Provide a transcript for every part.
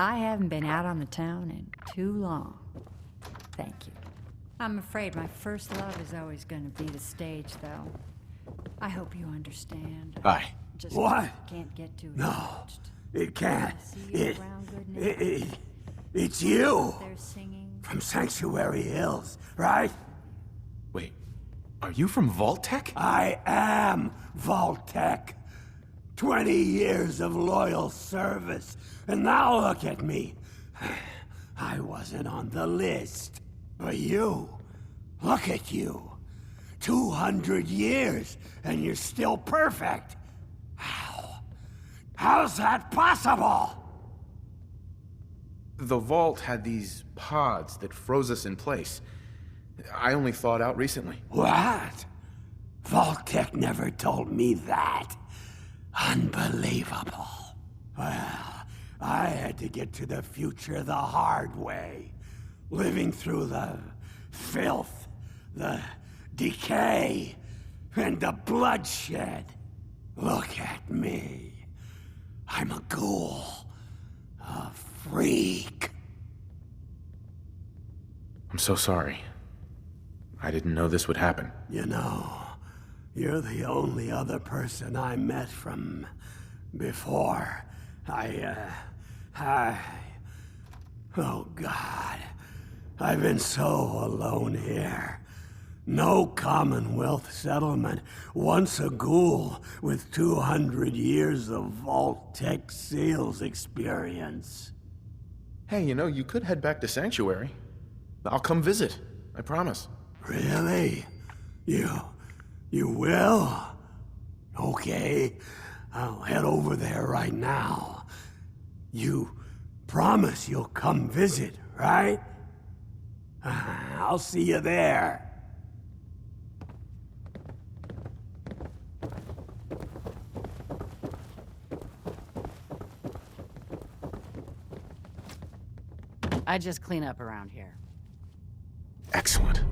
I haven't been out on the town in too long. Thank you. I'm afraid my first love is always going to be the stage, though. I hope you understand. Hi. Just What? can't get too No, attached. it can't. See you around good night. It's you They're singing. from Sanctuary Hills, right? Wait, are you from Vault-Tec? I am Vault-Tec. 20 years of loyal service, and now look at me. I wasn't on the list. But you, look at you. 200 years, and you're still perfect. How's that possible? The Vault had these pods that froze us in place. I only thawed out recently. What? Vault-Tec never told me that. Unbelievable. Well, I had to get to the future the hard way. Living through the filth, the decay, and the bloodshed. Look at me. I'm a ghoul. A freak. I'm so sorry. I didn't know this would happen. You know, you're the only other person I met from before. Oh God. I've been so alone here. No Commonwealth settlement. Once a ghoul with 200 years of Vault-Tec sales experience. Hey, you could head back to Sanctuary. I'll come visit. I promise. Really? You will? Okay, I'll head over there right now. You promise you'll come visit, right? I'll see you there. I just clean up around here. Excellent.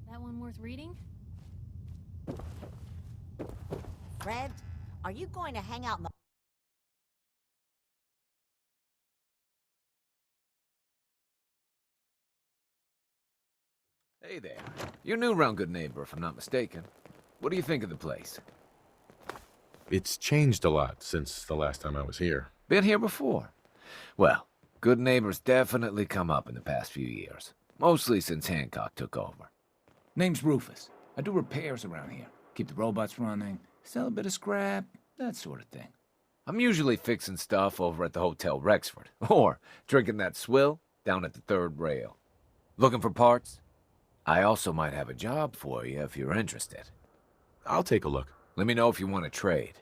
That one worth reading? Fred, are you going to hang out in the... Hey there. You're new around Good Neighbor, if I'm not mistaken. What do you think of the place? It's changed a lot since the last time I was here. Been here before? Well, Good Neighbor's definitely come up in the past few years. Mostly since Hancock took over. Name's Rufus. I do repairs around here. Keep the robots running, sell a bit of scrap, that sort of thing. I'm usually fixing stuff over at the Hotel Rexford, or drinking that swill down at the third rail. Looking for parts? I also might have a job for you if you're interested. I'll take a look. Let me know if you want to trade.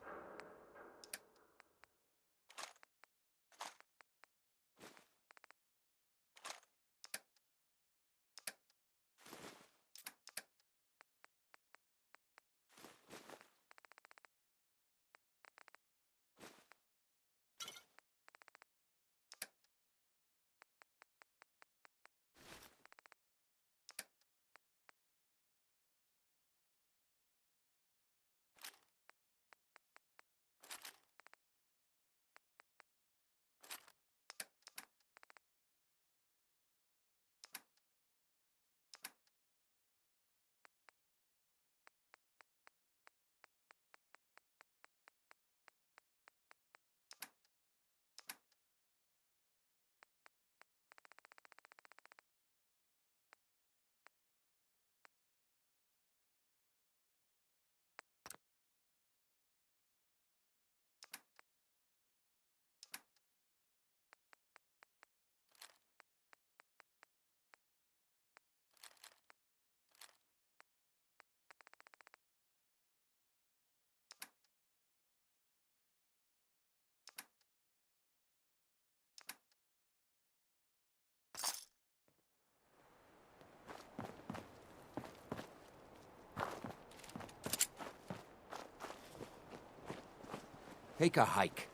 Take a hike.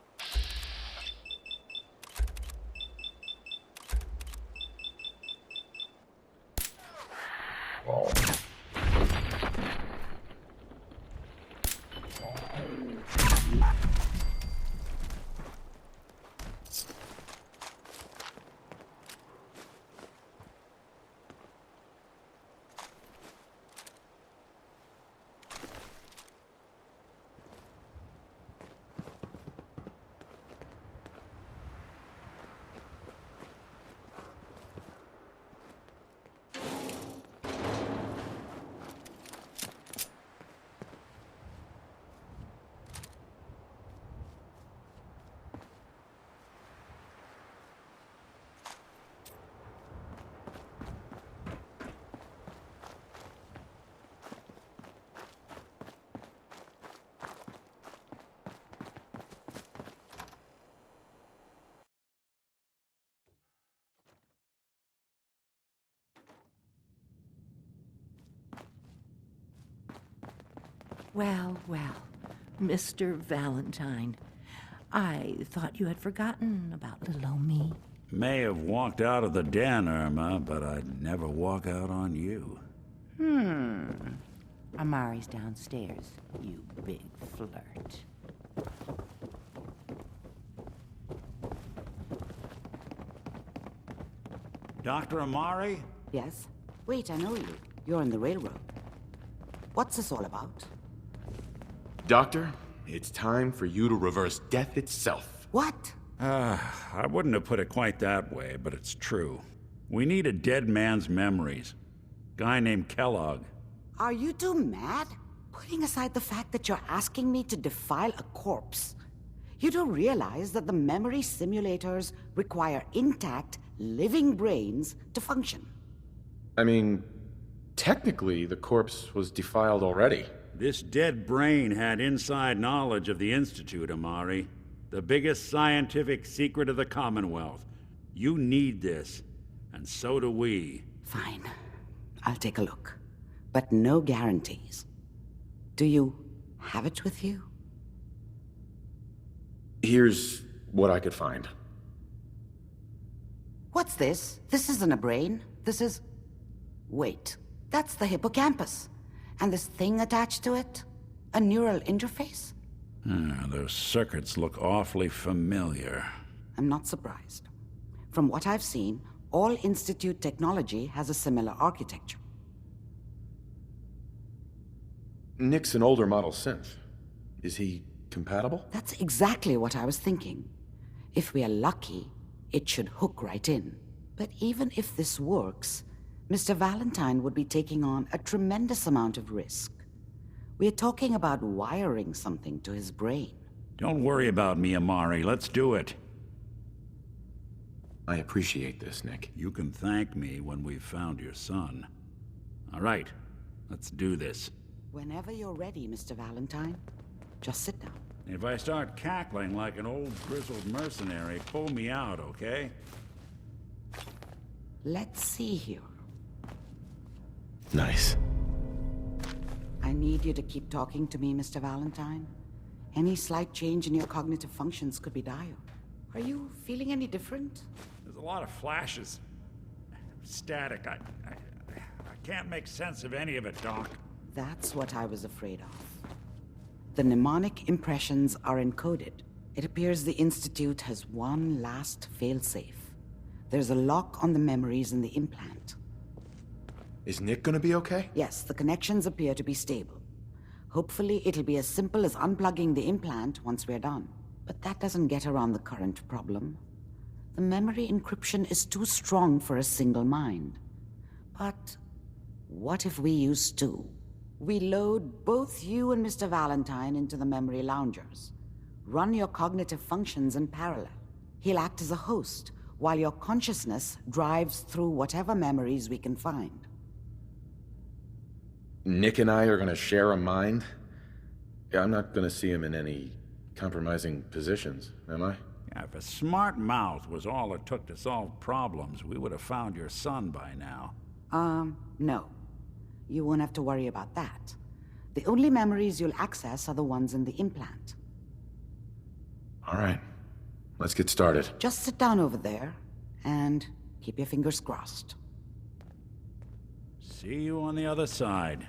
Well, well, Mr. Valentine. I thought you had forgotten about little old me. May have walked out of the den, Irma, but I'd never walk out on you. Amari's downstairs, you big flirt. Dr. Amari? Yes? Wait, I know you. You're in the railroad. What's this all about? Doctor, it's time for you to reverse death itself. What? I wouldn't have put it quite that way, but it's true. We need a dead man's memories. Guy named Kellogg. Are you two mad? Putting aside the fact that you're asking me to defile a corpse, you do realize that the memory simulators require intact, living brains to function. I mean, technically, the corpse was defiled already. This dead brain had inside knowledge of the Institute, Amari. The biggest scientific secret of the Commonwealth. You need this, and so do we. Fine. I'll take a look. But no guarantees. Do you have it with you? Here's what I could find. What's this? This isn't a brain. This is... Wait. That's the hippocampus. And this thing attached to it? A neural interface? Those circuits look awfully familiar. I'm not surprised. From what I've seen, all Institute technology has a similar architecture. Nick's an older model synth. Is he compatible? That's exactly what I was thinking. If we are lucky, it should hook right in. But even if this works, Mr. Valentine would be taking on a tremendous amount of risk. We're talking about wiring something to his brain. Don't worry about me, Amari. Let's do it. I appreciate this, Nick. You can thank me when we've found your son. All right, let's do this. Whenever you're ready, Mr. Valentine, just sit down. If I start cackling like an old grizzled mercenary, pull me out, okay? Let's see here. Nice. I need you to keep talking to me, Mr. Valentine. Any slight change in your cognitive functions could be dire. Are you feeling any different? There's a lot of flashes. Static. I can't make sense of any of it, Doc. That's what I was afraid of. The mnemonic impressions are encoded. It appears the Institute has one last failsafe. There's a lock on the memories in the implant. Is Nick gonna be okay? Yes, the connections appear to be stable. Hopefully, it'll be as simple as unplugging the implant once we're done. But that doesn't get around the current problem. The memory encryption is too strong for a single mind. But what if we use two? We load both you and Mr. Valentine into the memory loungers. Run your cognitive functions in parallel. He'll act as a host, while your consciousness drives through whatever memories we can find. Nick and I are gonna share a mind? Yeah, I'm not gonna see him in any compromising positions, am I? Yeah, if a smart mouth was all it took to solve problems, we would have found your son by now. No. You won't have to worry about that. The only memories you'll access are the ones in the implant. All right. Let's get started. Just sit down over there, and keep your fingers crossed. See you on the other side.